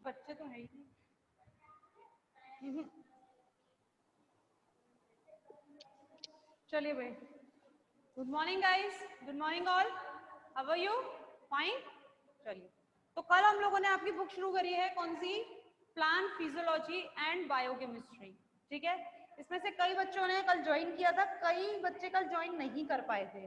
बच्चे तो है ही नहीं। चलिए भाई, good morning guys, good morning all, how are you? Fine. चलिए, तो कल हम लोगों ने आपकी बुक शुरू करी है, कौन सी? Plant physiology and biochemistry. ठीक है, इसमें से कई बच्चों ने कल ज्वाइन किया था, कई बच्चे कल ज्वाइन नहीं कर पाए थे।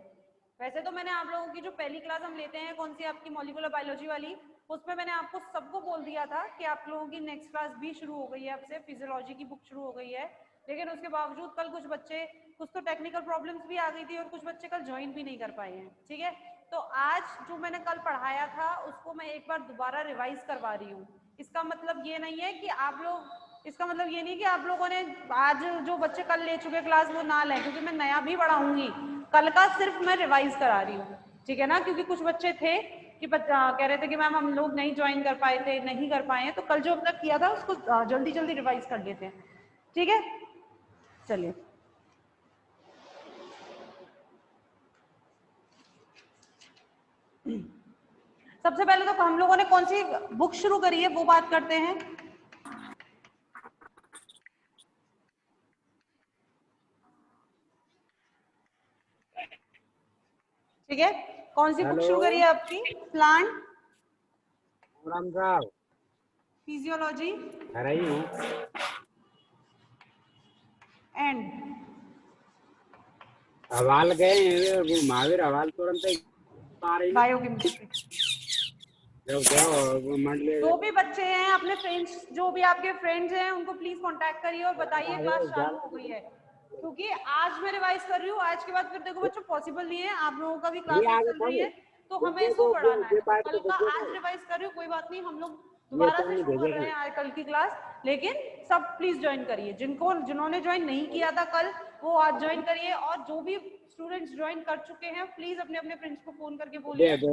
वैसे तो मैंने आप लोगों की जो पहली क्लास हम लेते हैं, कौन सी आपकी मॉलिक्यूलर बायोलॉजी वाली, उसमें मैंने आपको सबको बोल दिया था कि आप लोगों की नेक्स्ट क्लास भी शुरू हो गई है, आपसे फिजियोलॉजी की बुक शुरू हो गई है। लेकिन उसके बावजूद कल कुछ बच्चे, कुछ तो टेक्निकल प्रॉब्लम्स भी आ गई थी और कुछ बच्चे कल ज्वाइन भी नहीं कर पाए हैं। ठीक है, तो आज जो मैंने कल पढ़ाया था उसको मैं एक बार दोबारा रिवाइज करवा रही हूँ। इसका मतलब ये नहीं है कि आप लोग, इसका मतलब ये नहीं कि आप लोगों ने आज जो बच्चे कल ले चुके क्लास वो ना लें, क्योंकि मैं नया भी पढ़ाऊंगी। कल का सिर्फ मैं रिवाइज करा रही हूँ, ठीक है ना, क्योंकि कुछ बच्चे थे कि कह रहे थे कि मैम हम लोग नहीं ज्वाइन कर पाए थे, नहीं कर पाए हैं, तो कल जो हमने किया था उसको जल्दी जल्दी रिवाइज कर लेते हैं। ठीक है, चलिए। सबसे पहले तो हम लोगों ने कौन सी बुक शुरू करी है वो बात करते हैं। ठीक है, कौन सी बुक शुरू करी है आपकी? प्लांट फिजियोलॉजी एंड हवाल गए महावीर हवाल तुरंत बायोकेमिस्ट्री। जो भी बच्चे हैं अपने फ्रेंड्स, जो भी आपके फ्रेंड्स हैं उनको प्लीज कांटेक्ट करिए और बताइए क्लास चालू हो गई है, क्योंकि आज मैं रिवाइज कर रही हूँ। आज के बाद फिर देखो बच्चों पॉसिबल नहीं है, आप लोगों का भी क्लासेस चल रही है तो हमें इसको पढ़ाना है। तो कल का आज रिवाइज कर रही हूँ, कोई बात नहीं, हम लोग दोबारा से शुरू कर रहे हैं आज कल की क्लास। लेकिन सब प्लीज ज्वाइन करिए, जिन्होंने ज्वाइन नहीं किया था कल वो आज ज्वाइन करिए, और जो भी स्टूडेंट्स ज्वाइन कर चुके हैं प्लीज अपने अपने फ्रेंड्स को फोन करके बोलिए, ठीक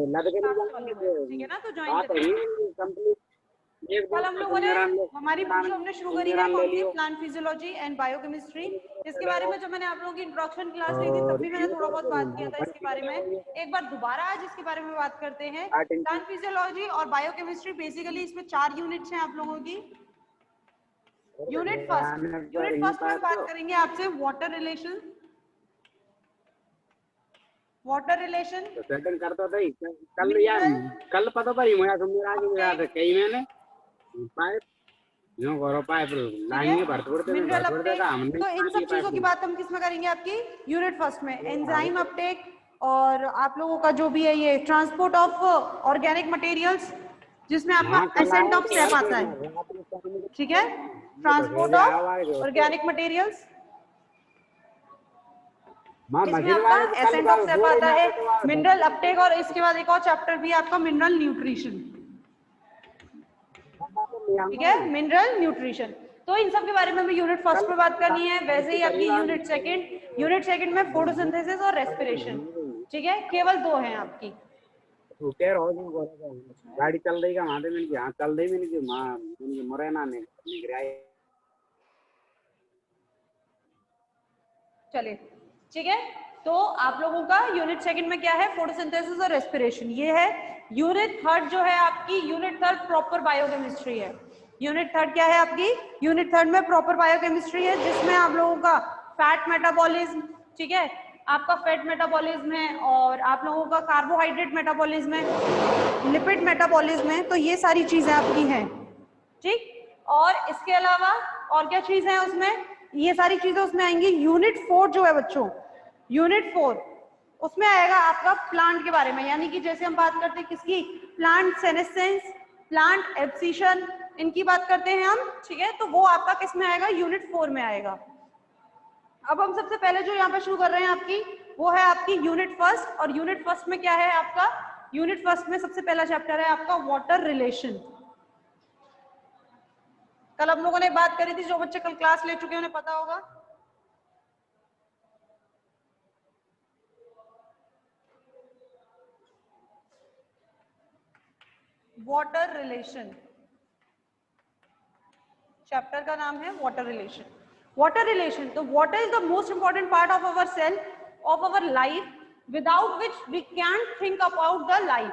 है ना, तो ज्वाइन करिए। कल हम लोगों ने हमारी बुक जो हमने शुरू करी है कौन सी? Plant physiology and biochemistry. इसके बारे में जब मैंने आप लोगों की इंट्रोडक्शन क्लास ली थी तब भी मैंने थोड़ा बहुत बात किया था इसके बारे में। एक बार दोबारा आज इसके बारे में बात करते हैं। प्लांट फिजियोलॉजी और बायोकेमिस्ट्री, बेसिकली इसमें 4 यूनिट्स हैं आप लोगों की। यूनिट फर्स्ट में बात करेंगे आपसे water relation. Water relation setting करता था कल यार, कल पता था मुझे मेरा आज याद है कई मैंने पाइप जो करो पाइप लाएंगे भरते मिनरल अपटेक। तो इन सब चीजों की बात हम किस में करेंगे? आपकी यूनिट फर्स्ट में एंजाइम अपटेक, और आप लोगों का जो भी है ये ट्रांसपोर्ट ऑफ ऑर्गेनिक मटेरियल्स, जिसमें आपका एसेंट ऑफ स्टेप आता है। ठीक है, ट्रांसपोर्ट ऑफ ऑर्गेनिक मटेरियल्स, इसमें आपका एसेंट ऑफ स्टेप आता है, मिनरल अपटेक, और इसके बाद एक और चैप्टर भी आपका मिनरल न्यूट्रिशन। ठीक है, मिनरल न्यूट्रिशन। तो इन सब के बारे में हमें यूनिट फर्स्ट में बात करनी है। वैसे ही आपकी यूनिट सेकंड में फोटोसिंथेसिस और रेस्पिरेशन। ठीक है, केवल 2 हैं आपकी। गाड़ी चल रही वहां से मैंने यहाँ चल रही मैंने मुरैना ने चलिए, ठीक है, तो आप लोगों का यूनिट सेकंड में क्या है? फोटोसिंथेसिस और रेस्पिरेशन, ये है। यूनिट थर्ड जो है आपकी, यूनिट थर्ड प्रॉपर बायोकेमिस्ट्री है। यूनिट थर्ड क्या है आपकी? यूनिट थर्ड में प्रॉपर बायोकेमिस्ट्री है, जिसमें आप लोगों का फैट मेटाबॉलिज्म, ठीक है, आपका फैट मेटाबॉलिज्म है, और आप लोगों का कार्बोहाइड्रेट मेटाबॉलिज्म है, लिपिड मेटाबॉलिज्म है। तो ये सारी चीजें आपकी हैं, ठीक। और इसके अलावा और क्या चीज है उसमें? ये सारी चीजें उसमें आएंगी। यूनिट 4 जो है बच्चों, यूनिट 4 उसमें आएगा आपका प्लांट के बारे में, यानी कि जैसे हम बात करते हैं किसकी? प्लांट सेनेसेंस, प्लांट एब्सिशन, इनकी बात करते हैं हम, ठीक है। तो वो आपका किस में आएगा? यूनिट 4 में आएगा। अब हम सबसे पहले जो यहाँ पे शुरू कर रहे हैं आपकी, वो है आपकी यूनिट फर्स्ट। और यूनिट फर्स्ट में क्या है आपका? यूनिट फर्स्ट में सबसे पहला चैप्टर है आपका वाटर रिलेशन। कल हम लोगों ने बात करी थी, जो बच्चे कल क्लास ले चुके हैं उन्हें पता होगा। वाटर रिलेशन, चैप्टर का नाम है वाटर रिलेशन। वाटर रिलेशन, तो water is the most important part of our cell, of our life, without which we can't think about the life.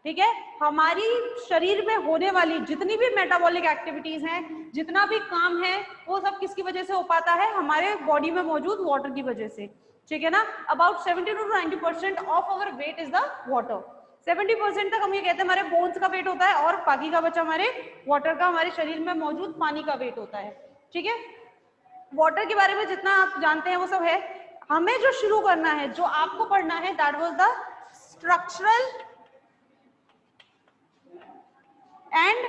ठीक है, हमारी शरीर में होने वाली जितनी भी मेटाबॉलिक एक्टिविटीज हैं, जितना भी काम है, वो सब किसकी वजह से हो पाता है, हमारे बॉडी में मौजूद वाटर की वजह से। ठीक है ना, about 70 to 90% of our weight is the water. 70% तक हम ये कहते हैं हमारे बोन्स का वेट होता है, और बाकी का बचा हमारे वाटर का, हमारे शरीर में मौजूद पानी का वेट होता है। ठीक है, वाटर के बारे में जितना आप जानते हैं वो सब है। हमें जो शुरू करना है, जो आपको पढ़ना है, that was the structural and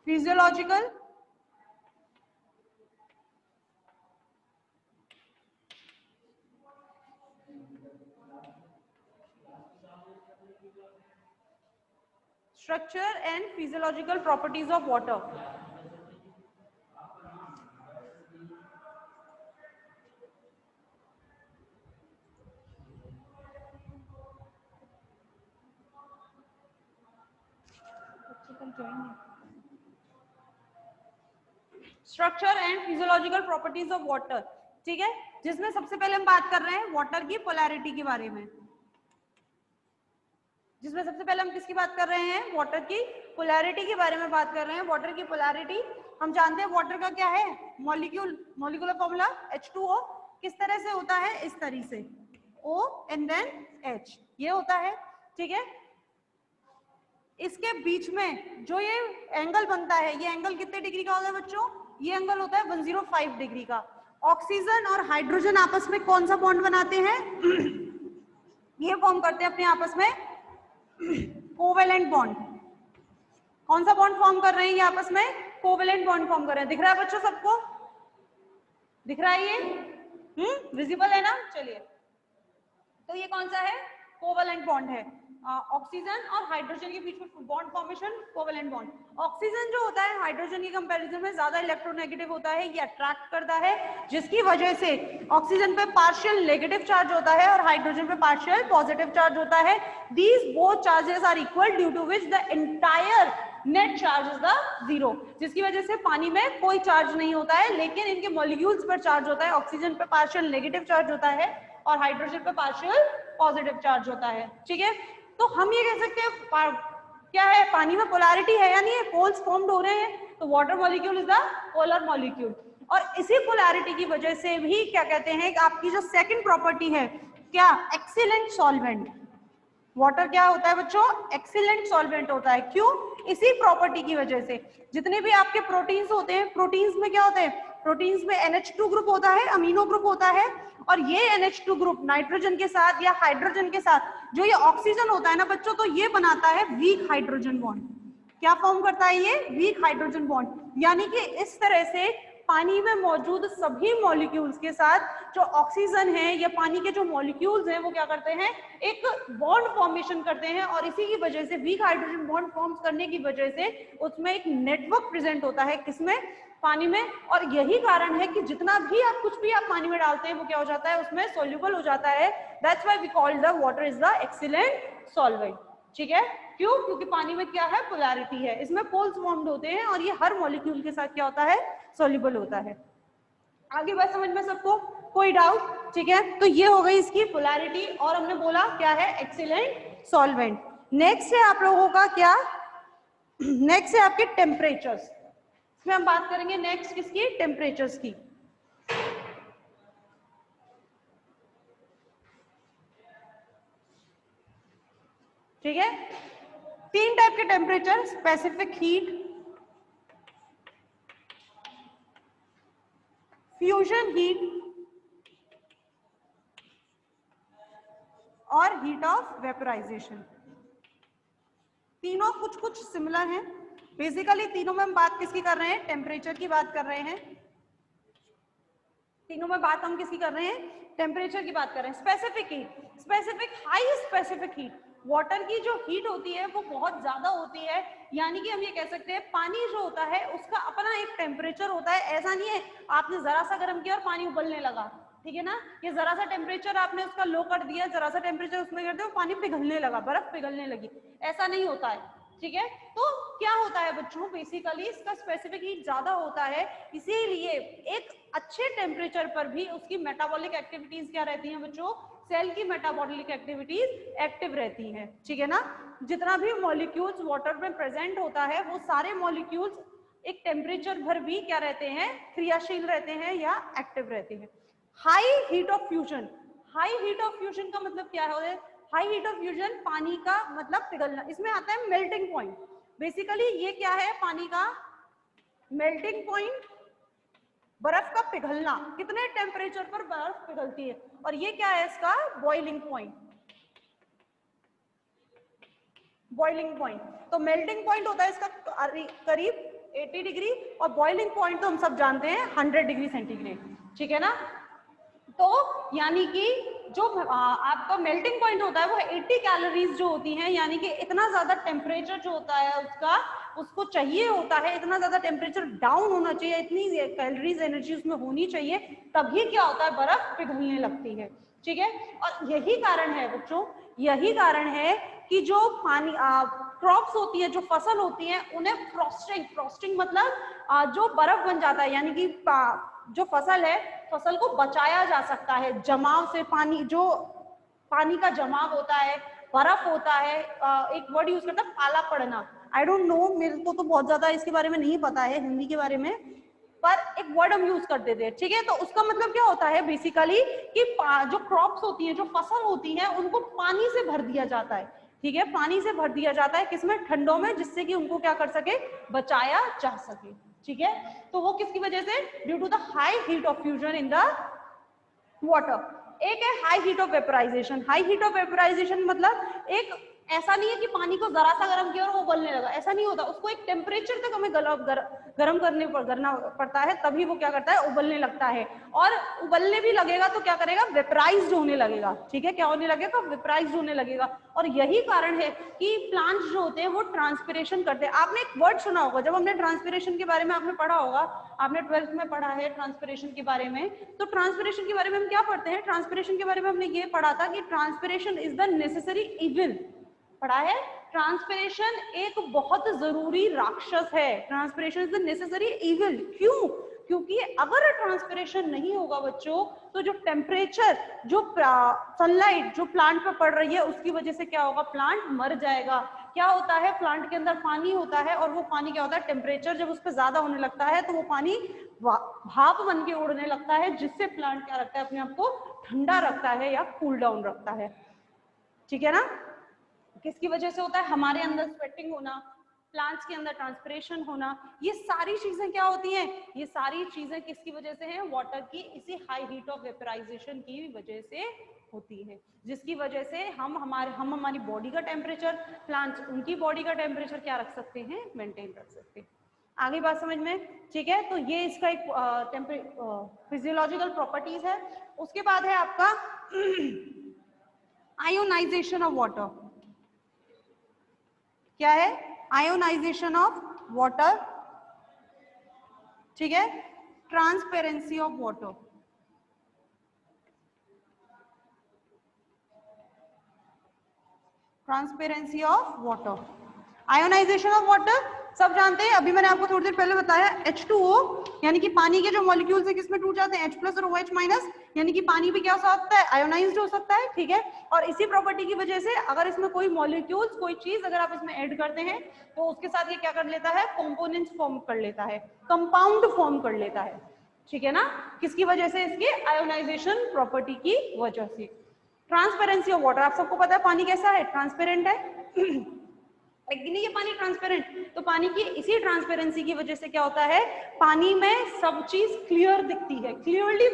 physiological structure and physiological properties of water। Structure and physiological properties of water. ठीक है, जिसमें सबसे पहले हम बात कर रहे हैं वाटर की पोलैरिटी के बारे में। जिसमें सबसे पहले हम किसकी बात कर रहे हैं, वाटर की पोलैरिटी के बारे में बात कर रहे हैं। वाटर की पोलैरिटी हम जानते हैं, वाटर का क्या है, मॉलिक्यूल, मॉलिक्यूलर फॉर्मूला H2O किस तरह से होता है, इस तरह से O and then H, ये होता है। ठीक है, इसके बीच में जो ये एंगल बनता है, ये एंगल कितने डिग्री का होता है बच्चों, ये एंगल होता है 105 डिग्री का। ऑक्सीजन और हाइड्रोजन आपस में कौन सा बॉन्ड बनाते हैं, ये फॉर्म करते हैं अपने आपस में कोवेलेंट बॉन्ड। कौन सा बॉन्ड फॉर्म कर रहे हैं ये आपस में, कोवेलेंट बॉन्ड फॉर्म कर रहे हैं। दिख रहा है बच्चों सबको, दिख रहा है ये, विजिबल है ना। चलिए, तो ये कौन सा है, कोवेलेंट बॉन्ड है। ऑक्सीजन और हाइड्रोजन के बीच में bond formation, covalent bond. Oxygen जो होता है हाइड्रोजन के कंपैरिजन में ज्यादा इलेक्ट्रोनेगेटिव होता है, ये अट्रैक्ट करता है, जिसकी वजह से ऑक्सीजन पे पार्शियल नेगेटिव चार्ज होता है और हाइड्रोजन पे पार्शियल पॉजिटिव चार्ज होता है। These both charges are equal, due to which the entire net charge is the zero, जिसकी वजह से पानी में कोई चार्ज नहीं होता है, लेकिन इनके मॉलिक्यूल्स पर चार्ज होता है। ऑक्सीजन पे पार्शियल नेगेटिव चार्ज होता है और हाइड्रोजन पे पार्शियल पॉजिटिव चार्ज होता है। ठीक है, तो हम ये कह सकते हैं क्या है, पानी में पोलैरिटी है या नहीं है, पोल्स फॉर्म्ड हो रहे हैं, तो water molecule is the polar molecule. और इसी पोलैरिटी की वजह से भी क्या कहते हैं कि आपकी जो सेकंड प्रॉपर्टी है, क्या, एक्सीलेंट सॉल्वेंट। वाटर क्या होता है बच्चों, एक्सीलेंट सॉल्वेंट होता है। क्यों, इसी प्रॉपर्टी की वजह से। जितने भी आपके प्रोटीन्स होते हैं, प्रोटीन्स में क्या होते हैं, प्रोटीन्स में NH2 ग्रुप होता है, अमीनो ग्रुप होता है, और ये NH2 ग्रुप नाइट्रोजन के साथ या हाइड्रोजन के साथ जो ये ऑक्सीजन होता है ना बच्चों, तो ये बनाता है वीक हाइड्रोजन बॉन्ड। क्या फॉर्म करता है ये, वीक हाइड्रोजन बॉन्ड। यानी कि इस तरह से पानी में मौजूद सभी मॉलिक्यूल्स के साथ जो ऑक्सीजन है या पानी के जो मॉलिक्यूल्स हैं, वो क्या करते हैं, एक बॉन्ड फॉर्मेशन करते हैं, और इसी की वजह से वीक हाइड्रोजन बॉन्ड फॉर्म करने की वजह से उसमें एक नेटवर्क प्रेजेंट होता है, किसमें, पानी में। और यही कारण है कि जितना भी आप कुछ भी आप पानी में डालते हैं वो क्या हो जाता है, उसमें सोल्यूबल हो जाता है। That's why we call the water is the excellent solvent. ठीक है, क्यों, क्योंकि पानी में क्या है, पोलैरिटी है, इसमें पोल्स फॉर्म्ड होते हैं और ये हर मॉलिक्यूल के साथ क्या होता है, सोल्यूबल होता है। आगे बात समझ में सबको, कोई डाउट। ठीक है, तो ये हो गई इसकी पोलैरिटी, और हमने बोला क्या है, एक्सीलेंट सॉल्वेंट। नेक्स्ट है आप लोगों का क्या, नेक्स्ट है आपके टेम्परेचर्स। इसमें हम बात करेंगे नेक्स्ट किसकी, टेम्परेचर्स की। ठीक है, तीन टाइप के temperature, specific heat, fusion heat और हीट ऑफ वेपराइजेशन। तीनों कुछ कुछ सिमिलर हैं। बेसिकली तीनों में हम बात किसकी कर रहे हैं, टेम्परेचर की बात कर रहे हैं। तीनों में बात हम किसकी कर रहे हैं, टेम्परेचर की बात कर रहे हैं। Specific heat, specific, high specific heat. Water की जो हीट होती है वो बहुत ज्यादा होती है, यानी कि हम ये कह सकते हैं पानी जो होता है उसका अपना एक टेम्परेचर होता है। ऐसा नहीं है आपने जरा सा गर्म किया और पानी उबलने लगा, ठीक है ना, ये जरा सा टेम्परेचर आपने उसका लो कर दिया, जरा सा टेम्परेचर उसमें कर दिया, पानी पिघलने लगा, बर्फ पिघलने लगी, ऐसा नहीं होता है। ठीक है। तो क्या होता है बच्चों, बेसिकली इसका स्पेसिफिक हीट ज्यादा होता है, इसीलिए एक अच्छे टेम्परेचर पर भी उसकी मेटाबॉलिक एक्टिविटीज क्या रहती हैं बच्चों, सेल की मेटाबॉलिक एक्टिविटीज एक्टिव रहती हैं, ठीक है ना। जितना भी मॉलिक्यूल्स वाटर में प्रेजेंट होता है वो सारे मॉलिक्यूल्स एक टेम्परेचर पर भी क्या रहते हैं, क्रियाशील रहते हैं या एक्टिव रहते हैं। High heat of fusion, high heat of fusion का मतलब क्या है, हाई हीट ऑफ फ्यूजन पानी का मतलब पिघलना, इसमें आता है मेल्टिंग पॉइंट। बेसिकली ये क्या है, पानी का मेल्टिंग पॉइंट, बर्फ का पिघलना, कितने टेम्परेचर पर बर्फ पिघलती है, और ये क्या है इसका बॉइलिंग पॉइंट, बॉइलिंग पॉइंट। तो मेल्टिंग पॉइंट होता है इसका करीब 80 डिग्री, और बॉइलिंग पॉइंट तो हम सब जानते हैं 100 डिग्री सेंटीग्रेड, ठीक है ना। तो यानी कि जो आपका मेल्टिंग पॉइंट होता है वो 80 कैलोरीज जो होती हैं, यानी कि इतना ज्यादा टेम्परेचर जो होता है उसका, उसको चाहिए होता है, इतना ज्यादा टेम्परेचर डाउन होना चाहिए, इतनी कैलोरीज एनर्जी उसमें होनी चाहिए, तभी क्या होता है, बर्फ पिघलने लगती है, ठीक है। और यही कारण है बच्चों, यही कारण है कि जो पानी क्रॉप्स होती है, जो फसल होती है, उन्हें फ्रॉस्टिंग, फ्रॉस्टिंग मतलब जो बर्फ बन जाता है, यानी कि जो फसल है, फसल को बचाया जा सकता है जमाव से, पानी जो पानी का जमाव होता है, बर्फ होता है, एक वर्ड यूज करता है पाला पड़ना, आई डोंट नो, मेरे को तो बहुत ज्यादा इसके बारे में नहीं पता है हिंदी के बारे में, पर एक वर्ड हम यूज कर देते हैं, ठीक है। तो उसका मतलब क्या होता है बेसिकली कि जो क्रॉप्स होती है, जो फसल होती है, उनको पानी से भर दिया जाता है, ठीक है, पानी से भर दिया जाता है, किसमें, ठंडों में, जिससे कि उनको क्या कर सके, बचाया जा सके, ठीक है। तो वो किसकी वजह से, due to the high heat of fusion in the water. एक है high heat of vaporisation, high heat of vaporisation मतलब एक ऐसा नहीं है कि पानी को जरा सा गर्म किया और वो उबलने लगा, ऐसा नहीं होता, उसको एक टेम्परेचर तक हमें गर्म करना पड़ता है, तभी वो क्या करता है, उबलने लगता है, और उबलने भी लगेगा तो क्या करेगा, वेपराइज्ड होने लगेगा, ठीक है, क्या होने लगेगा, वेपराइज्ड होने लगेगा। और यही कारण है कि प्लांट्स जो होते हैं वो ट्रांसपिरेशन करते हैं। आपने एक वर्ड सुना होगा, जब हमने ट्रांसपिरेशन के बारे में आपने पढ़ा होगा, आपने 12th में पढ़ा है ट्रांसपिरेशन के बारे में, तो ट्रांसपिरेशन के बारे में हम क्या पढ़ते हैं, ट्रांसपिरेशन के बारे में हमने ये पढ़ा था कि transpiration is the necessary evil, पढ़ा है, ट्रांसपिरेशन एक बहुत जरूरी राक्षस है, transpiration is the necessary evil. क्यों, क्योंकि अगर ट्रांसपिरेशन नहीं होगा बच्चों, तो जो टेम्परेचर, जो सनलाइट जो प्लांट पे पड़ रही है, उसकी वजह से क्या होगा, प्लांट मर जाएगा। क्या होता है, प्लांट के अंदर पानी होता है, और वो पानी क्या होता है, टेम्परेचर जब उस पर ज्यादा होने लगता है तो वो पानी भाप बन के उड़ने लगता है, जिससे प्लांट क्या रखता है, अपने आप को ठंडा रखता है या कूल डाउन रखता है, ठीक है ना। किसकी वजह से होता है, हमारे अंदर स्वेटिंग होना, प्लांट्स के अंदर ट्रांसपिरेशन होना, ये सारी चीजें क्या होती हैं, ये सारी चीजें किसकी वजह से हैं, वाटर की इसी हाई हीट ऑफ वेपराइजेशन की वजह से होती है, जिसकी वजह से हम हमारी बॉडी का टेम्परेचर, प्लांट्स उनकी बॉडी का टेम्परेचर क्या रख सकते हैं, मेंटेन रख सकते हैं। आगे बात समझ में, ठीक है। तो ये इसका एक फिजियोलॉजिकल प्रॉपर्टीज है। उसके बाद है आपका आयोनाइजेशन ऑफ वाटर। क्या है, आयोनाइजेशन ऑफ वाटर, ठीक है, transparency of water, transparency of water, ionisation of water सब जानते हैं, अभी मैंने आपको थोड़ी देर पहले बताया, H2O यानी कि पानी के जो मॉलिक्यूल्स है किसमें टूट जाते हैं, H+ और OH-, यानी कि पानी भी क्या हो सकता है, आयोनाइज्ड हो सकता है, ठीक है। और इसी प्रॉपर्टी की वजह से अगर इसमें कोई मॉलिक्यूल्स, कोई चीज अगर आप इसमें ऐड करते हैं तो उसके साथ ये क्या कर लेता है, कंपोनेंट्स फॉर्म कर लेता है, कंपाउंड फॉर्म कर लेता है, ठीक है ना, किसकी वजह से, इसके आयोनाइजेशन प्रॉपर्टी की वजह से। ट्रांसपेरेंसी ऑफ वाटर, आप सबको पता है पानी कैसा है, ट्रांसपेरेंट है लेकिन ये पानी ट्रांसपेरेंट, तो पानी की इसी ट्रांसपेरेंसी की वजह से क्या होता है, पानी में सब चीज क्लियर दिखती है, क्लियरली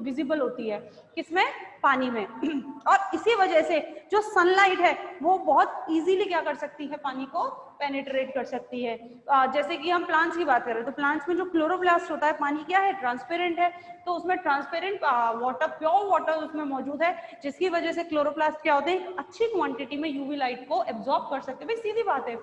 विजिबल होती है, किसमें, पानी में। और इसी वजह से जो सनलाइट है वो बहुत इजीली क्या कर सकती है, पानी को पेनिट्रेट कर सकती है। जैसे कि हम प्लांट्स की बात करें तो प्लांट्स में जो क्लोरोप्लास्ट होता है, पानी क्या है, ट्रांसपेरेंट है, तो उसमें ट्रांसपेरेंट वाटर, प्योर वाटर उसमें मौजूद है, जिसकी वजह से क्लोरोप्लास्ट क्या होते हैं, अच्छी क्वांटिटी में यूवी लाइट को एब्जॉर्ब कर सकते हैं। भाई सीधी बात है,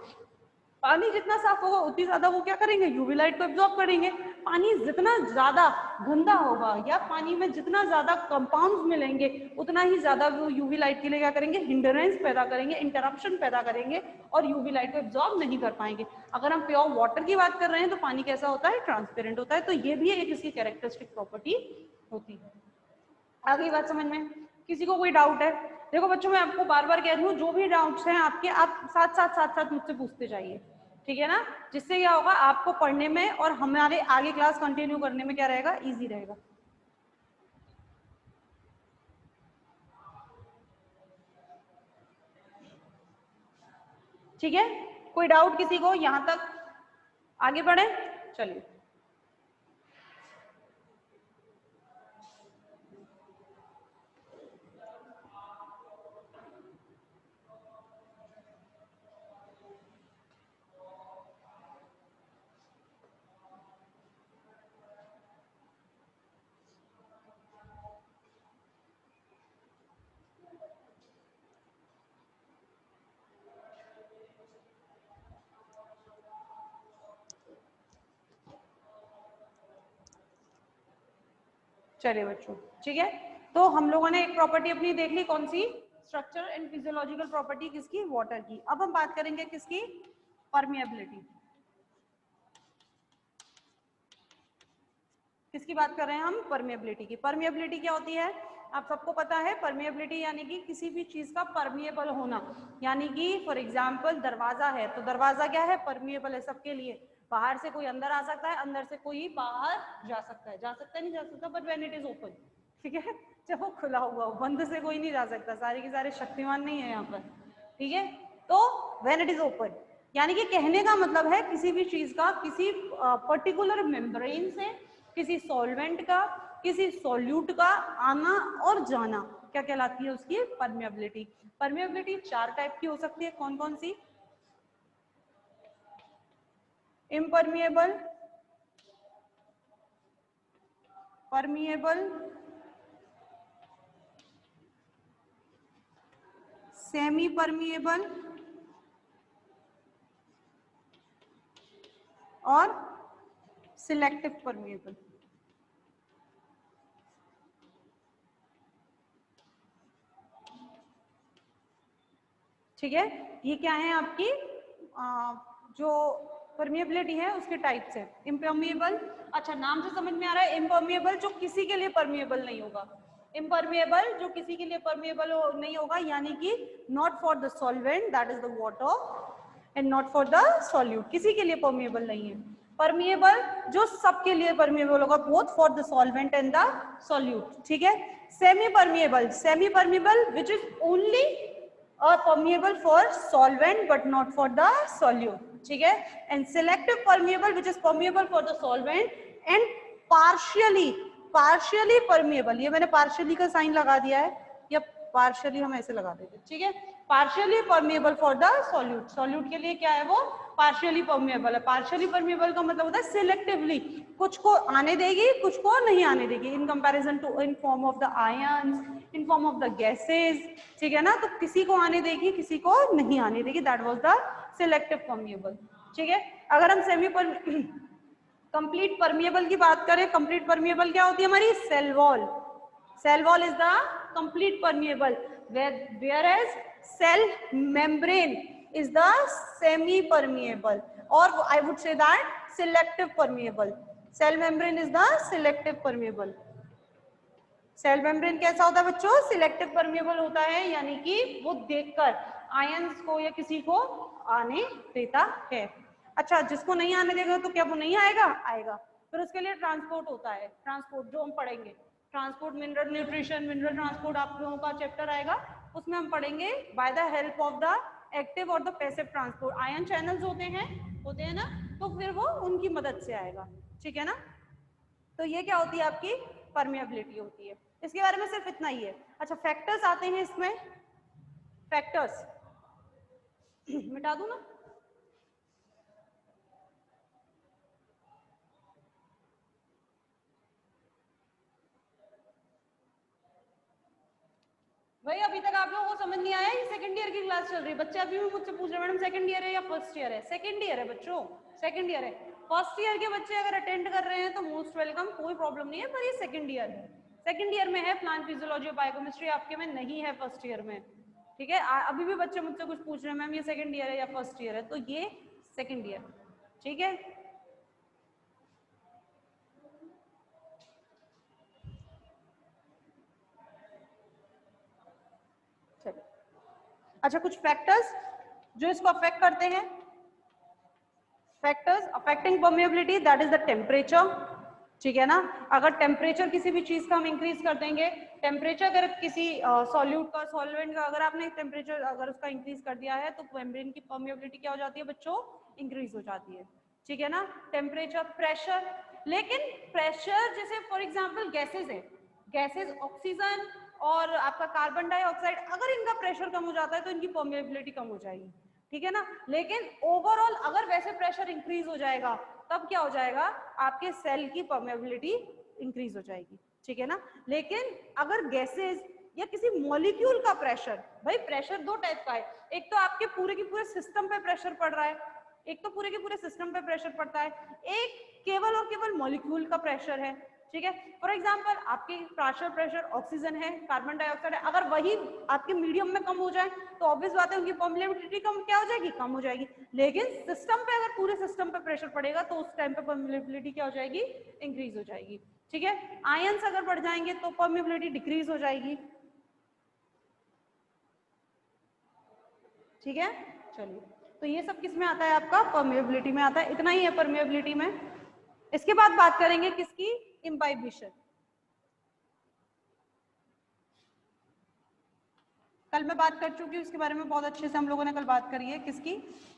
पानी जितना साफ होगा उतनी ज्यादा वो क्या करेंगे, यूवी लाइट को एब्जॉर्ब करेंगे, पानी जितना ज्यादा गंदा होगा या पानी में जितना ज्यादा कंपाउंड्स मिलेंगे उतना ही ज्यादा वो यूवी लाइट के लिए क्या करेंगे, हिंडरेंस पैदा करेंगे, इंटरप्शन पैदा करेंगे और यूवी लाइट को एब्जॉर्ब नहीं कर पाएंगे। अगर हम प्योर वाटर की बात कर रहे हैं तो पानी कैसा होता है, ट्रांसपेरेंट होता है। तो ये भी एक इसकी कैरेक्टरिस्टिक प्रॉपर्टी होती है। आगे बात समझ में? किसी को कोई डाउट है? देखो बच्चों मैं आपको बार बार कह रही हूँ, जो भी डाउट्स हैं आपके आप साथ मुझसे पूछते जाइए, ठीक है ना? जिससे क्या होगा, आपको पढ़ने में और हमारे आगे क्लास कंटिन्यू करने में क्या रहेगा, इजी रहेगा। ठीक है, कोई डाउट किसी को? यहां तक आगे बढ़े, चलिए। चलिए बच्चों, ठीक है, तो हम लोगों ने एक प्रॉपर्टी अपनी देख ली, कौन सी? स्ट्रक्चर एंड फिजियोलॉजिकल प्रॉपर्टी किसकी? वाटर की। अब हम बात करेंगे किसकी? परमिएबिलिटी। किसकी बात कर रहे हैं हम? परमिएबिलिटी की। परमिएबिलिटी क्या होती है? आप सबको पता है, परमिएबिलिटी यानी कि किसी भी चीज का परमिएबल होना। यानी कि फॉर एग्जांपल दरवाजा है, तो दरवाजा क्या है? परमिएबल है सबके लिए। बाहर से कोई अंदर आ सकता है, अंदर से कोई बाहर जा सकता है, नहीं जा सकता, but when it is open, ठीक है, जब वो खुला हुआ हो, बंद से कोई नहीं जा सकता। सारे के सारे शक्तिमान नहीं है यहाँ पर, ठीक है। तो व्हेन इट इज ओपन, यानी कि कहने का मतलब है किसी भी चीज का किसी पर्टिकुलर मेम्ब्रेन से, किसी सॉल्वेंट का, किसी सॉल्यूट का आना और जाना क्या कहलाती है? उसकी परमिएबिलिटी। परमिएबिलिटी 4 टाइप की हो सकती है। कौन कौन सी? इम्परमिएबल, परमिएबल, सेमी परमिएबल और सिलेक्टिव परमिएबल। ठीक है, ये क्या है आपकी जो परमिएबिलिटी है उसके टाइप्स है। इम्परमिएबल, अच्छा नाम से समझ में आ रहा है, इम्परमिएबल जो किसी के लिए परमिएबल नहीं होगा। इम्परमिएबल जो किसी के लिए परमिएबल नहीं होगा, यानी कि not for the solvent that is the water and not for the solute, किसी के लिए परमिएबल नहीं है। परमिएबल जो सबके लिए परमिएबल होगा, both for the solvent and the solute, ठीक है। Semi permeable which is only permeable for solvent but not for the solute, ठीक है। and selective permeable which is permeable for the solvent and partially permeable, ये मैंने partially का sign लगा दिया है, या partially हम ऐसे लगा देते, ठीक है। partially permeable for the solute के लिए क्या है वो? partially permeable है। partially permeable का मतलब होता है selectively, कुछ को आने देगी, कुछ को नहीं आने देगी, in comparison to in form of the ions, in form of the gases, ठीक है ना। तो किसी को आने देगी, किसी को नहीं आने देगी, that was the selective permeable, ठीक है। अगर हम सेमी कंप्लीट परमिएबल की बात करें, कंप्लीट परमिएबल क्या होती है हमारी? Cell wall. Cell wall is the complete permeable, whereas cell membrane is the semi permeable, or I would say that selective permeable. cell membrane is the selective permeable. Cell membrane कैसा होता है बच्चों? Selective permeable होता है, यानी कि वो देखकर आयंस को या किसी को आने देता है। अच्छा, जिसको नहीं आने देगा तो क्या वो नहीं आएगा? आएगा। फिर उसके लिए ट्रांसपोर्ट होता है, ट्रांसपोर्ट जो हम पढ़ेंगे, transport mineral nutrition, mineral transport आप लोगों का चैप्टर आएगा, उसमें हम पढ़ेंगे by the help of the active और the passive transport. Ion channels होते हैं ना, तो फिर वो उनकी मदद से आएगा, ठीक है ना। तो ये क्या होती है? आपकी परमिएबिलिटी होती है। इसके बारे में सिर्फ इतना ही है। अच्छा, फैक्टर्स आते हैं इसमें, फैक्टर्स मिटा दूं ना? भाई अभी तक आप लोगों को समझ नहीं आया? ये सेकंड ईयर की क्लास चल रही है, बच्चे अभी भी मुझसे पूछ रहे हैं मैडम सेकंड ईयर है या फर्स्ट ईयर है? सेकंड ईयर है बच्चों, सेकंड ईयर है। फर्स्ट ईयर के बच्चे अगर अटेंड कर रहे हैं तो मोस्ट वेलकम, कोई प्रॉब्लम नहीं है, पर ये सेकंड ईयर है, सेकंड ईयर में है प्लांट फिजियोलॉजी और बायोकेमिस्ट्री, आपके में नहीं है फर्स्ट ईयर में, ठीक है। अभी भी बच्चे मुझसे कुछ पूछ रहे हैं मैम ये सेकंड ईयर है या फर्स्ट ईयर है, तो ये सेकंड ईयर, ठीक है। चलिए, अच्छा कुछ फैक्टर्स जो इसको अफेक्ट करते हैं, factors affecting permeability, that is the temperature, ठीक है ना। अगर टेम्परेचर किसी भी चीज का हम इंक्रीज कर देंगे, टेम्परेचर अगर किसी सॉल्यूट का, सॉल्वेंट का अगर आपने टेम्परेचर अगर उसका इंक्रीज कर दिया है तो मेम्ब्रेन की परमेबिलिटी क्या हो जाती है बच्चों, इंक्रीज हो जाती है, ठीक है ना। टेम्परेचर, प्रेशर, लेकिन प्रेशर जैसे फॉर एग्जांपल गैसेस है, गैसेस ऑक्सीजन और आपका कार्बन डाइऑक्साइड, अगर इनका प्रेशर कम हो जाता है तो इनकी परमेबिलिटी कम हो जाएगी, ठीक है ना। लेकिन ओवरऑल अगर वैसे प्रेशर इंक्रीज हो जाएगा तब क्या हो जाएगा, आपके सेल की परमेबिलिटी इंक्रीज हो जाएगी, ठीक है ना। लेकिन अगर गैसेस या किसी मॉलिक्यूल का प्रेशर, भाई प्रेशर दो टाइप का है, एक तो आपके पूरे के पूरे सिस्टम पे प्रेशर पड़ रहा है, एक तो पूरे के पूरे सिस्टम पे प्रेशर पड़ता है, एक केवल और केवल मॉलिक्यूल का प्रेशर है, ठीक है। फॉर एग्जांपल आपकी पार्शियल प्रेशर ऑक्सीजन है, कार्बन डाइऑक्साइड है, अगर वही आपके मीडियम में कम हो जाए तो ऑब्वियस बात है उनकी परमेबिलिटी कम क्या हो जाएगी, कम हो जाएगी। लेकिन सिस्टम पे अगर पूरे सिस्टम पे प्रेशर पड़ेगा तो उस टाइम पे परमेबिलिटी क्या हो जाएगी, इंक्रीज हो जाएगी, ठीक है। आयंस अगर बढ़ जाएंगे तो परमेबिलिटी डिक्रीज हो जाएगी, ठीक है। चलिए, तो ये सब किस में आता है, आपका परमेबिलिटी में आता है, इतना ही है परमेबिलिटी में। इसके बाद बात करेंगे किसकी, इम्बाइबिशन। कल मैं बात कर चुकी हूँ इसके बारे में बहुत अच्छे से, हम लोगों ने कल बात करी है किसकी,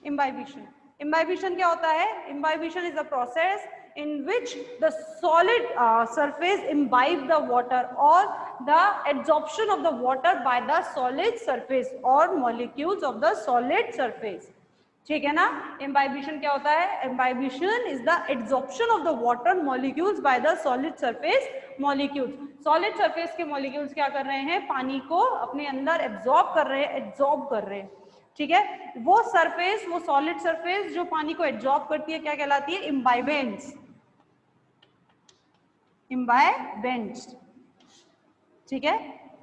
इम्बाइबिशन। इम्बाइबिशन क्या होता है, imbibition is a process in which the solid surface imbibe the water or the adsorption of the water by the solid surface or molecules of the solid surface, ठीक है ना। इम्बाइबिशन क्या होता है, imbibition is the adsorption of the water molecules by the solid surface molecules. Solid surface के molecules क्या कर रहे हैं, पानी को अपने अंदर एब्जॉर्ब कर रहे हैं, एड्सॉर्ब कर रहे हैं, ठीक है। वो सरफेस, वो सॉलिड सरफेस जो पानी को एड्सॉर्ब करती है क्या कहलाती है, इम्बाइबेंस, इम्बाइबेंस, ठीक है।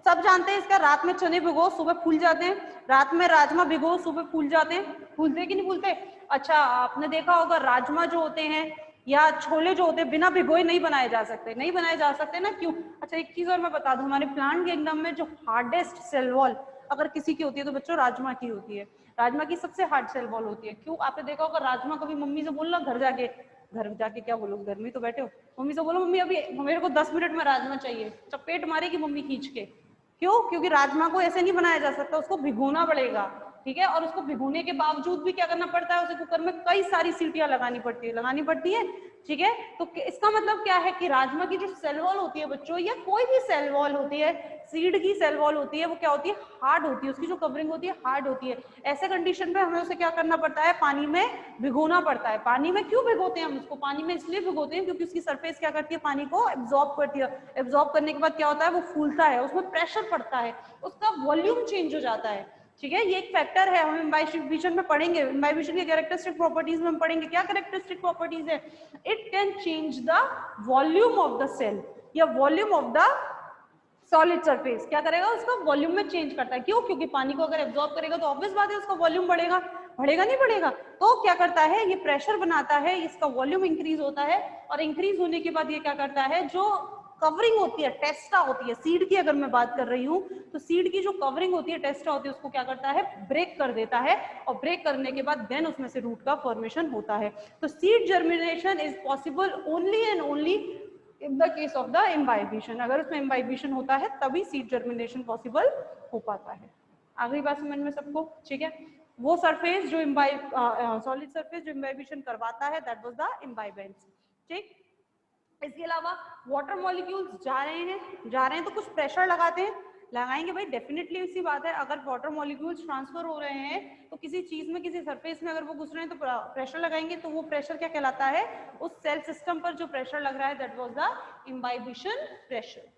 सब जानते हैं इसका, रात में चने भिगो सुबह फूल जाते हैं, रात में राजमा भिगो सुबह फूल जाते हैं, फूलते कि नहीं फूलते। अच्छा आपने देखा होगा राजमा जो होते हैं या छोले जो होते हैं बिना भिगोए नहीं बनाए जा सकते, नहीं बनाए जा सकते ना, क्यों। अच्छा एक चीज और मैं बता दूं, हमारे प्लांट किंगडम में जो हार्डेस्ट सेल वॉल अगर किसी की होती है तो बच्चों राजमा की होती है, राजमा की सबसे हार्ड सेल वॉल होती है। क्यों, आपने देखा होगा राजमा कभी मम्मी से बोलना घर जाके क्या बोलो, घर में तो बैठे हो, मम्मी से बोलो मम्मी अभी मेरे को 10 मिनट में राजमा चाहिए, चपेट मारेगी मम्मी खींच के, क्यों, क्योंकि राजमा को ऐसे नहीं बनाया जा सकता, उसको भिगोना पड़ेगा, ठीक है। और उसको भिगोने के बावजूद भी क्या करना पड़ता है, उसे कुकर में कई सारी सीटियां लगानी पड़ती है, ठीक है। तो इसका मतलब क्या है कि राजमा की जो सेल वॉल होती है बच्चों, या कोई भी सेल वॉल होती है, सीड की सेल वॉल होती है, वो क्या होती है, हार्ड होती है, उसकी जो कवरिंग होती है हार्ड होती है। ऐसे कंडीशन पे हमें उसे क्या करना पड़ता है, पानी में भिगोना पड़ता है। पानी में क्यों भिगोते हैं हम उसको, पानी में इसलिए भिगोते हैं क्योंकि उसकी सरफेस क्या करती है, पानी को एब्जॉर्ब करती है, एब्जॉर्ब करने के बाद क्या होता है, वो फूलता है, उसमें प्रेशर पड़ता है, उसका वॉल्यूम चेंज हो जाता है, ठीक है। ये एक फैक्टर है, हम इम्बाइबिशन में पढ़ेंगे, इम्बाइबिशन के कैरेक्टरिस्टिक प्रॉपर्टीज में हम पढ़ेंगे, क्या कैरेक्टरिस्टिक प्रॉपर्टीज है, it can change the volume of the cell या volume of the solid surface, क्या करेगा, उसका वॉल्यूम में चेंज करता है, क्यों, क्योंकि पानी को अगर एब्जॉर्ब करेगा तो ऑब्वियस बात है उसका वॉल्यूम बढ़ेगा, बढ़ेगा नहीं बढ़ेगा, तो क्या करता है, ये प्रेशर बनाता है, इसका वॉल्यूम इंक्रीज होता है, और इंक्रीज होने के बाद ये क्या करता है, जो कवरिंग होती है, टेस्टा होती है, सीड की अगर मैं बात कर रही हूँ तो सीड की जो कवरिंग होती है, टेस्टा होती है, उसको क्या करता है, ब्रेक कर देता है, और ब्रेक करने के बाद देन उसमें से रूट का फॉर्मेशन होता है। तो seed germination is possible only and only in the case of the imbibition, अगर उसमें इम्बाइबिशन होता है तभी सीड जर्मिनेशन पॉसिबल हो पाता है। आखिरी बात समझ में सबको, ठीक है। वो सरफेस जो सॉलिड सरफेस जो इम्बाइबिशन करवाता है, दैट वाज द इम्बाइबेंस, ठीक। इसके अलावा वाटर मॉलिक्यूल्स जा रहे हैं तो कुछ प्रेशर लगाएंगे भाई, डेफिनेटली इसी बात है, अगर वाटर मॉलिक्यूल्स ट्रांसफर हो रहे हैं तो किसी चीज में, किसी सरफेस में अगर वो घुस रहे हैं तो प्रेशर लगाएंगे, तो वो प्रेशर क्या कहलाता है, उस सेल सिस्टम पर जो प्रेशर लग रहा है, that was the imbibition pressure,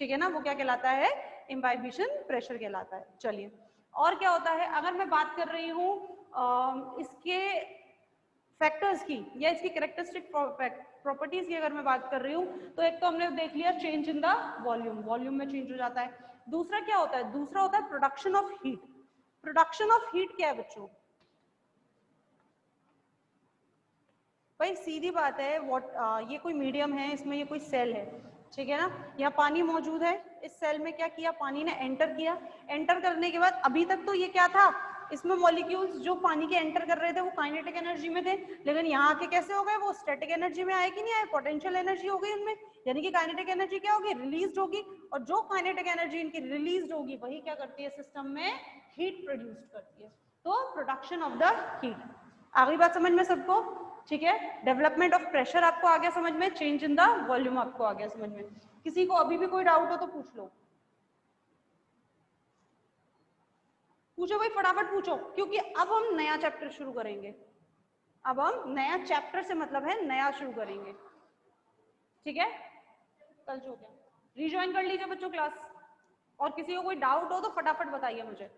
ठीक है ना, वो क्या कहलाता है, इम्बाइबिशन प्रेशर कहलाता है। चलिए, और क्या होता है, अगर मैं बात कर रही हूँ इसके फैक्टर्स की या इसकी कैरेक्टरिस्टिक प्रॉपर्टीज की अगर मैं बात कर रही हूँ तो एक तो हमने देख लिया change in the volume, volume में चेंज हो जाता है। दूसरा क्या होता है, दूसरा होता है production of heat. Production of heat क्या है बच्चों? भाई सीधी बात है, ये कोई मीडियम है, इसमें ये कोई सेल है, ठीक है ना, यहाँ पानी मौजूद है, इस सेल में क्या किया, पानी ने एंटर किया। एंटर करने के बाद अभी तक तो ये क्या था, इसमें मॉलिक्यूल्स जो पानी के एंटर कर रहे थे वो काइनेटिक एनर्जी में थे, लेकिन यहाँ आके कैसे हो गए, वो स्टैटिक एनर्जी में आए कि नहीं आए, पोटेंशियल एनर्जी हो गई उनमें, यानी कि काइनेटिक एनर्जी क्या होगी, रिलीज होगी। और जो काइनेटिक एनर्जी इनकी रिलीज होगी वही क्या करती है, सिस्टम में हीट प्रोड्यूस करती है। तो प्रोडक्शन ऑफ द हीट। आगे बात समझ में सबको? ठीक है, डेवलपमेंट ऑफ प्रेशर आपको आ गया समझ में, चेंज इन द वॉल्यूम आपको आ गया समझ में। किसी को अभी भी कोई डाउट हो तो पूछ लो, पूछो भाई, फटाफट पूछो, क्योंकि अब हम नया चैप्टर शुरू करेंगे। अब हम नया चैप्टर से मतलब है नया शुरू करेंगे, ठीक है। कल जो क्या, रिज्वाइन कर लीजिए बच्चों क्लास, और किसी को कोई डाउट हो तो फटाफट बताइए मुझे।